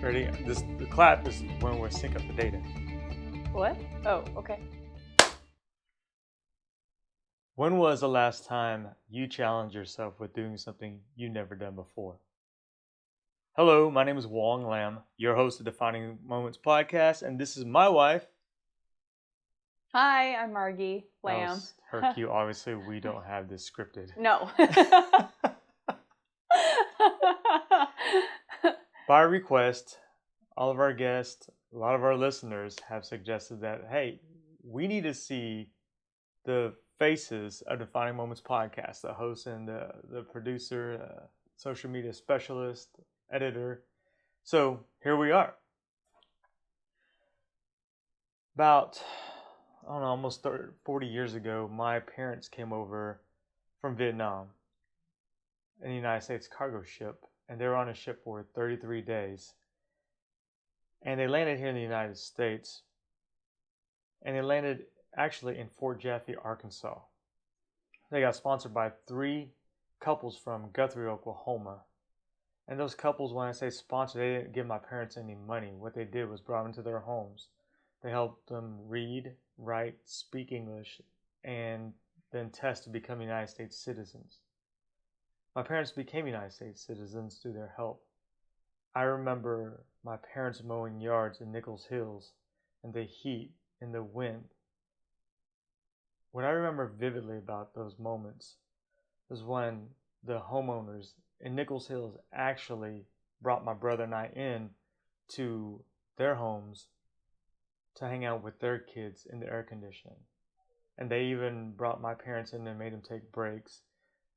Ready? The clap is when we sync up the data. What? Oh, okay. When was the last time you challenged yourself with doing something you've never done before? Hello, my name is Wang Lam, your host of Defining Moments podcast, and this is my wife. Hi, I'm Margie Lam. That was her cue. Obviously, we don't have this scripted. No. By request, all of our guests, a lot of our listeners have suggested that, hey, we need to see the faces of Defining Moments podcast, the host and the producer, social media specialist, editor. So here we are. About, I don't know, almost 40 years ago, my parents came over from Vietnam in the United States cargo ship, and they were on a ship for 33 days. And they landed here in the United States, and they landed actually in Fort Jaffe, Arkansas. They got sponsored by 3 couples from Guthrie, Oklahoma. And those couples, when I say sponsored, they didn't give my parents any money. What they did was brought them to their homes. They helped them read, write, speak English, and then test to become United States citizens. My parents became United States citizens through their help. I remember my parents mowing yards in Nichols Hills in the heat, in the wind. What I remember vividly about those moments was when the homeowners in Nichols Hills actually brought my brother and I in to their homes to hang out with their kids in the air conditioning. And they even brought my parents in and made them take breaks.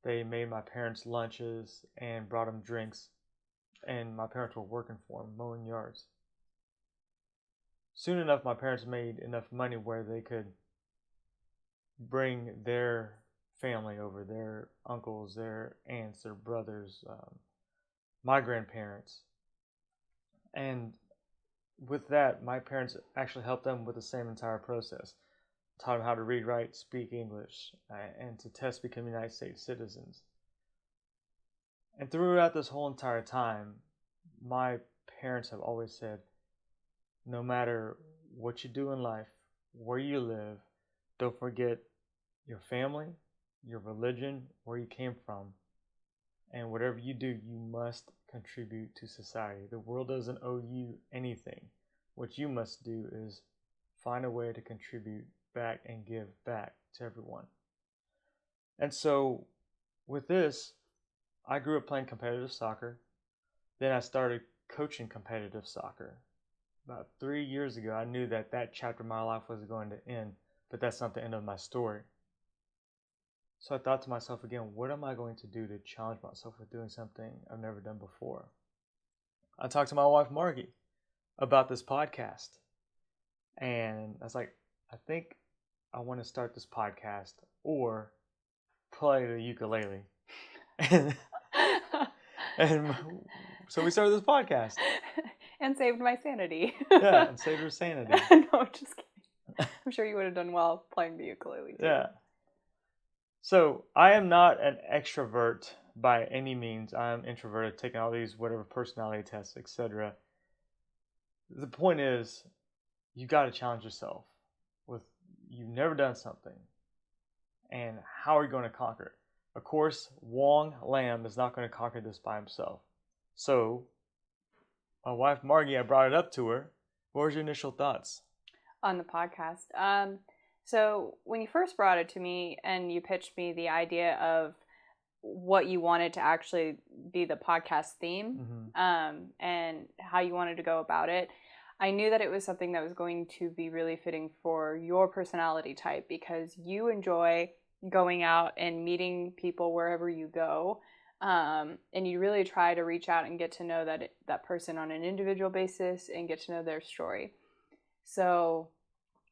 They made my parents lunches and brought them drinks. And my parents were working for them, mowing yards. Soon enough, my parents made enough money where they could bring their family over, their uncles, their aunts, their brothers, my grandparents. And with that, my parents actually helped them with the same entire process. Taught them how to read, write, speak English, and to test to become United States citizens. And throughout this whole entire time, my parents have always said, no matter what you do in life, where you live, don't forget your family, your religion, where you came from. And whatever you do, you must contribute to society. The world doesn't owe you anything. What you must do is find a way to contribute back and give back to everyone. And so with this, I grew up playing competitive soccer. Then I started coaching competitive soccer. About 3 years ago, I knew that chapter of my life was going to end, but that's not the end of my story. So I thought to myself again, what am I going to do to challenge myself with doing something I've never done before? I talked to my wife, Margie, about this podcast. And I was like, I think I want to start this podcast or play the ukulele. And so we started this podcast. And saved my sanity. Yeah, and saved her sanity. No, I'm just kidding. I'm sure you would have done well playing the ukulele too. Yeah. So I am not an extrovert by any means. I am introverted, taking all these whatever personality tests, etc. The point is, you got to challenge yourself with you've never done something, and how are you going to conquer it? Of course, Wang Lam is not going to conquer this by himself. So, my wife Margie, I brought it up to her. What was your initial thoughts on the podcast? So when you first brought it to me and you pitched me the idea of what you wanted to actually be the podcast theme, and how you wanted to go about it, I knew that it was something that was going to be really fitting for your personality type, because you enjoy going out and meeting people wherever you go, and you really try to reach out and get to know that person on an individual basis and get to know their story. So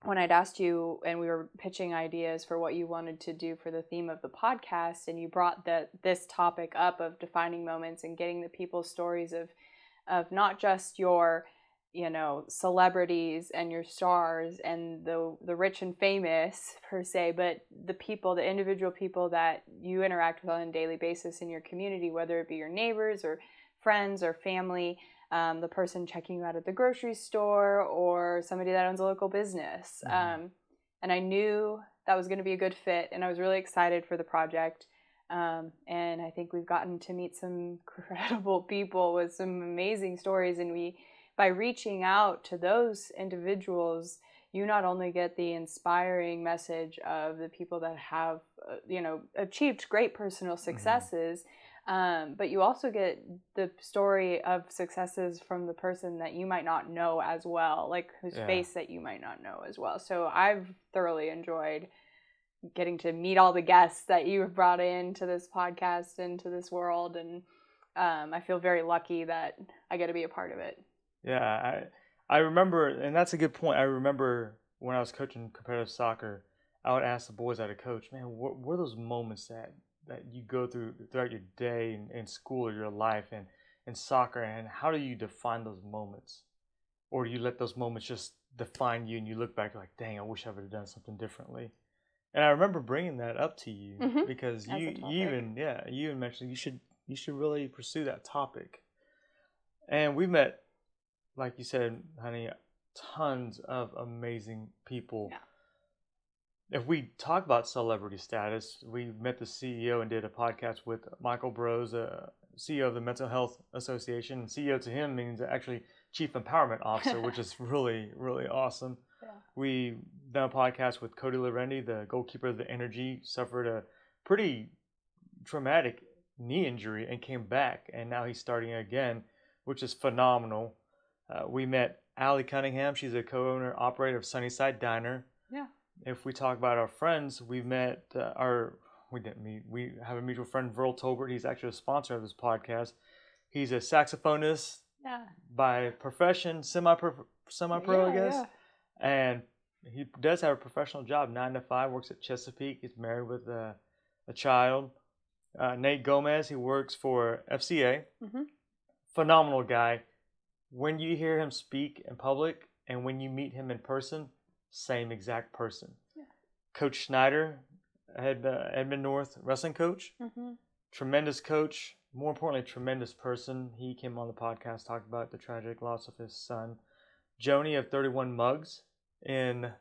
when I'd asked you and we were pitching ideas for what you wanted to do for the theme of the podcast, and you brought this topic up of defining moments and getting the people's stories of not just your celebrities and your stars and the rich and famous per se, but the individual people that you interact with on a daily basis in your community, whether it be your neighbors or friends or family, the person checking you out at the grocery store, or somebody that owns a local business. And I knew that was going to be a good fit, and I was really excited for the project. And I think we've gotten to meet some incredible people with some amazing stories. And by reaching out to those individuals, you not only get the inspiring message of the people that have, achieved great personal successes, but you also get the story of successes from the person that you might not know as well, like whose face that you might not know as well. So I've thoroughly enjoyed getting to meet all the guests that you have brought into this podcast, into this world. And I feel very lucky that I get to be a part of it. Yeah, I remember, and that's a good point. I remember when I was coaching competitive soccer, I would ask the boys I had to coach, man, what were those moments that you go throughout your day in school or your life and in soccer, and how do you define those moments? Or do you let those moments just define you and you look back like, dang, I wish I would have done something differently? And I remember bringing that up to you because you even mentioned you should really pursue that topic. And we met, like you said, honey, tons of amazing people. Yeah. If we talk about celebrity status, we met the CEO and did a podcast with Michael Bros, CEO of the Mental Health Association. And CEO to him means actually Chief Empowerment Officer, which is really, really awesome. Yeah. We done a podcast with Cody Lorendi, the goalkeeper of the Energy, suffered a pretty traumatic knee injury and came back, and now he's starting again, which is phenomenal. We met Allie Cunningham. She's a co-owner operator of Sunnyside Diner. Yeah. If we talk about our friends, we met we didn't meet. We have a mutual friend, Verl Tolbert. He's actually a sponsor of this podcast. He's a saxophonist by profession, semi-pro, I guess. Yeah. And he does have a professional job, 9 to 5, works at Chesapeake. He's married with a child. Nate Gomez, he works for FCA. Phenomenal guy. When you hear him speak in public and when you meet him in person, same exact person. Yeah. Coach Schneider, Edmond North wrestling coach. Tremendous coach. More importantly, tremendous person. He came on the podcast, talked about the tragic loss of his son. Joni of 31 Mugs in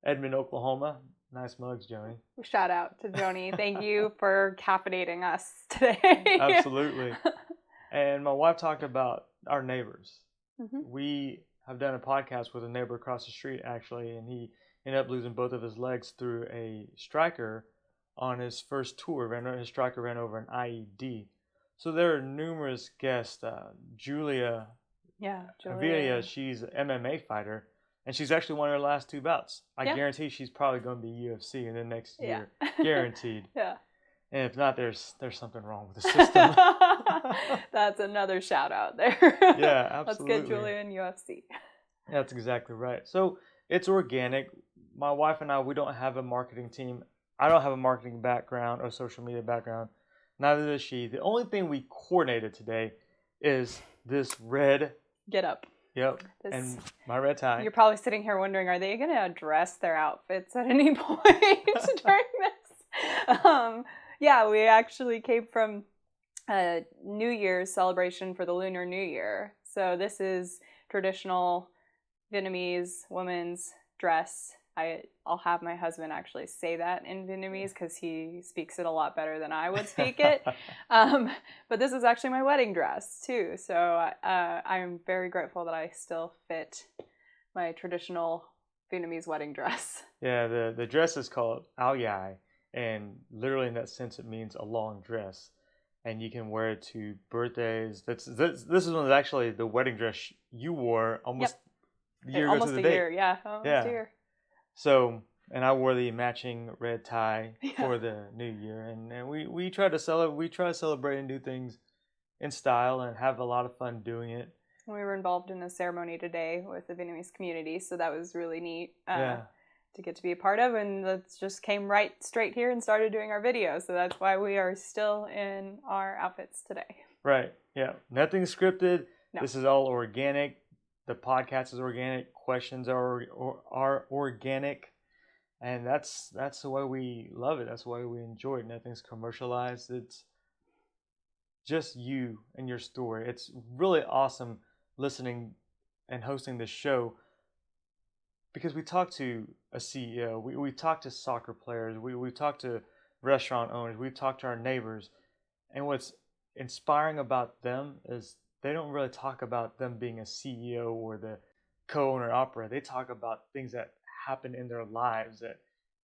Edmond, Oklahoma. Nice mugs, Joni. Shout out to Joni. Thank you for caffeinating us today. Absolutely. And my wife talked about our neighbors. We have done a podcast with a neighbor across the street, actually, and he ended up losing both of his legs through a striker on his first tour. His striker ran over an IED. So there are numerous guests. Julia. She's an MMA fighter, and she's actually won her last 2 bouts. I guarantee she's probably going to be UFC in the next year. Guaranteed. Yeah. And if not, there's something wrong with the system. That's another shout out there. Yeah, absolutely. Let's get Julia in UFC. That's exactly right. So it's organic. My wife and I, we don't have a marketing team. I don't have a marketing background or social media background. Neither does she. The only thing we coordinated today is this red get up. Yep. And my red tie. You're probably sitting here wondering, are they going to address their outfits at any point during this? Yeah, we actually came from a New Year's celebration for the Lunar New Year. So this is traditional Vietnamese woman's dress. I'll have my husband actually say that in Vietnamese because he speaks it a lot better than I would speak it. But this is actually my wedding dress too. So I'm very grateful that I still fit my traditional Vietnamese wedding dress. Yeah, the dress is called Ao Dai. And literally in that sense, it means a long dress. And you can wear it to birthdays. This is one actually the wedding dress you wore almost a year ago to the date. Almost a year. So, and I wore the matching red tie for the new year. And we try to celebrate and do things in style and have a lot of fun doing it. We were involved in a ceremony today with the Vietnamese community, so that was really neat. To get to be a part of, and that just came right straight here and started doing our video. So that's why we are still in our outfits today. Right. Yeah. Nothing scripted. No. This is all organic. The podcast is organic. Questions are organic, and that's the way we love it. That's the way we enjoy it. Nothing's commercialized. It's just you and your story. It's really awesome listening and hosting this show, because we talk to a CEO, we talk to soccer players, we talk to restaurant owners, we talk to our neighbors, and what's inspiring about them is they don't really talk about them being a CEO or the co-owner operator. They talk about things that happen in their lives, that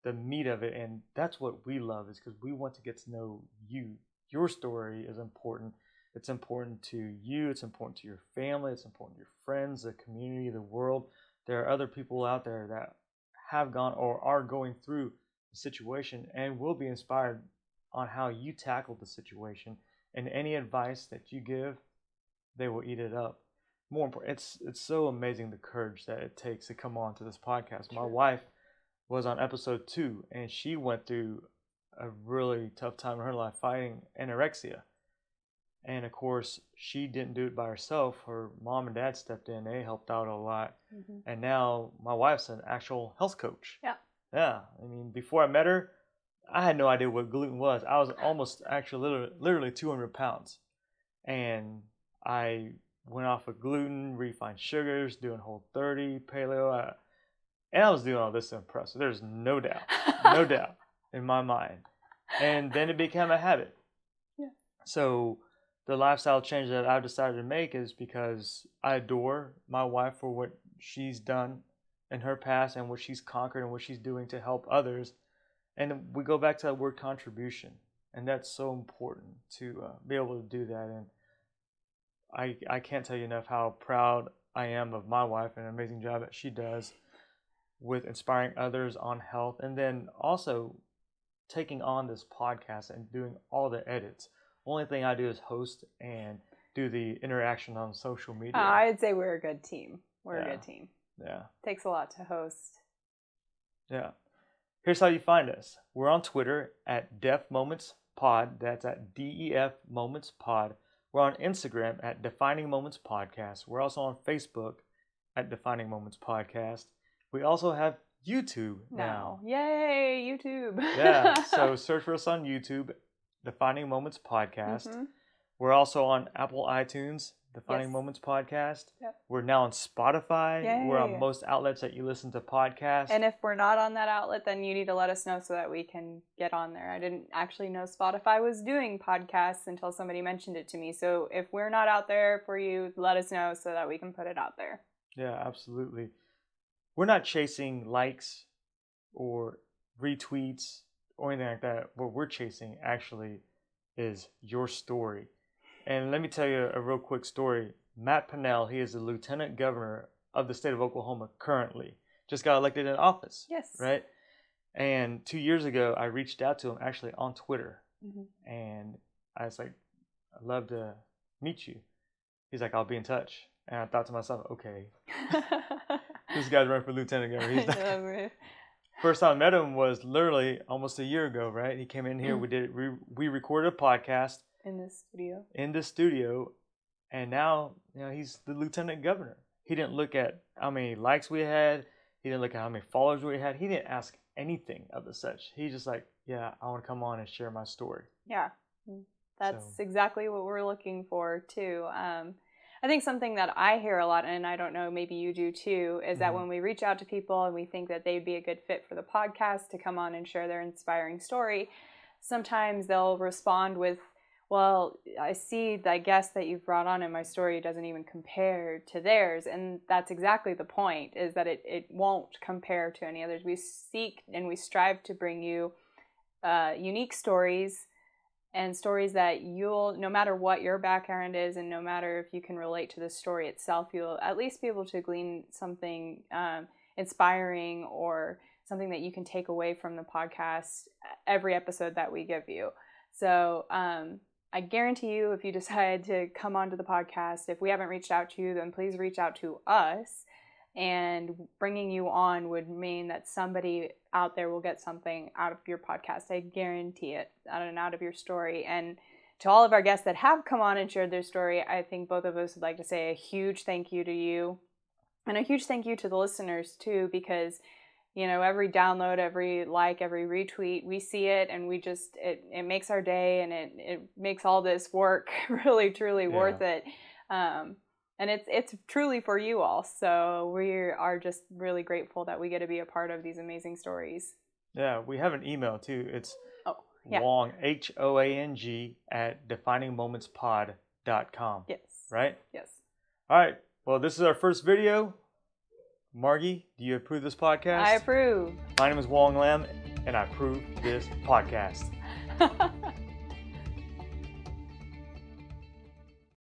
the meat of it, and that's what we love, is because we want to get to know you. Your story is important. It's important to you. It's important to your family. It's important to your friends, the community, the world. There are other people out there that have gone or are going through the situation and will be inspired on how you tackle the situation, and any advice that you give, they will eat it up. More important, it's so amazing the courage that it takes to come on to this podcast. My wife was on episode 2, and she went through a really tough time in her life fighting anorexia. And of course, she didn't do it by herself. Her mom and dad stepped in. They helped out a lot. And now my wife's an actual health coach. Yeah. I mean, before I met her, I had no idea what gluten was. I was almost actually literally 200 pounds. And I went off of gluten, refined sugars, doing Whole30, paleo. And I was doing all this to impress her. There's no doubt in my mind. And then it became a habit. Yeah. So the lifestyle change that I've decided to make is because I adore my wife for what she's done in her past and what she's conquered and what she's doing to help others. And we go back to that word contribution. And that's so important to be able to do that. And I can't tell you enough how proud I am of my wife and an amazing job that she does with inspiring others on health, and then also taking on this podcast and doing all the edits. Only thing I do is host and do the interaction on social media. I'd say we're a good team. We're a good team. Yeah. Takes a lot to host. Yeah. Here's how you find us. We're on Twitter at Def Moments Pod. That's at DEF Moments Pod. We're on Instagram at Defining Moments Podcast. We're also on Facebook at Defining Moments Podcast. We also have YouTube now. Yay, YouTube. Yeah, so search for us on YouTube, Defining Moments Podcast. We're also on Apple iTunes, Defining Moments Podcast. Yep. We're now on Spotify. Yay. We're on most outlets that you listen to podcasts. And if we're not on that outlet, then you need to let us know so that we can get on there. I didn't actually know Spotify was doing podcasts until somebody mentioned it to me. So if we're not out there for you, let us know so that we can put it out there. Yeah, absolutely. We're not chasing likes or retweets or anything like that. What we're chasing actually is your story. And let me tell you a real quick story. Matt Pannell, he is the lieutenant governor of the state of Oklahoma currently. Just got elected in office. Yes. Right? And 2 years ago, I reached out to him actually on Twitter. And I was like, I'd love to meet you. He's like, I'll be in touch. And I thought to myself, okay. This guy's running for lieutenant governor. He's not... First time I met him was literally almost a year ago, right? He came in here. We recorded a podcast in this studio, and now he's the lieutenant governor. He didn't look at how many likes we had. He didn't look at how many followers we had. He didn't ask anything of the such. He's just like, yeah, I want to come on and share my story. Yeah, that's exactly what we're looking for too. I think something that I hear a lot, and I don't know, maybe you do too, is that when we reach out to people and we think that they'd be a good fit for the podcast to come on and share their inspiring story, sometimes they'll respond with, well, I see the guest that you've brought on and my story doesn't even compare to theirs. And that's exactly the point, is that it won't compare to any others. We seek and we strive to bring you unique stories, and stories that you'll, no matter what your background is and no matter if you can relate to the story itself, you'll at least be able to glean something inspiring or something that you can take away from the podcast every episode that we give you. So I guarantee you, if you decide to come onto the podcast, if we haven't reached out to you, then please reach out to us. And bringing you on would mean that somebody out there will get something out of your podcast. I guarantee it, out of your story. And to all of our guests that have come on and shared their story, I think both of us would like to say a huge thank you to you. And a huge thank you to the listeners too, because every download, every like, every retweet, we see it and we just, it makes our day, and it makes all this work really, truly worth it. And it's truly for you all. So we are just really grateful that we get to be a part of these amazing stories. Yeah, we have an email too. It's Wang, HOANG, at definingmomentspod.com. Yes. Right? Yes. All right. Well, this is our first video. Margie, do you approve this podcast? I approve. My name is Wang Lam, and I approve this podcast.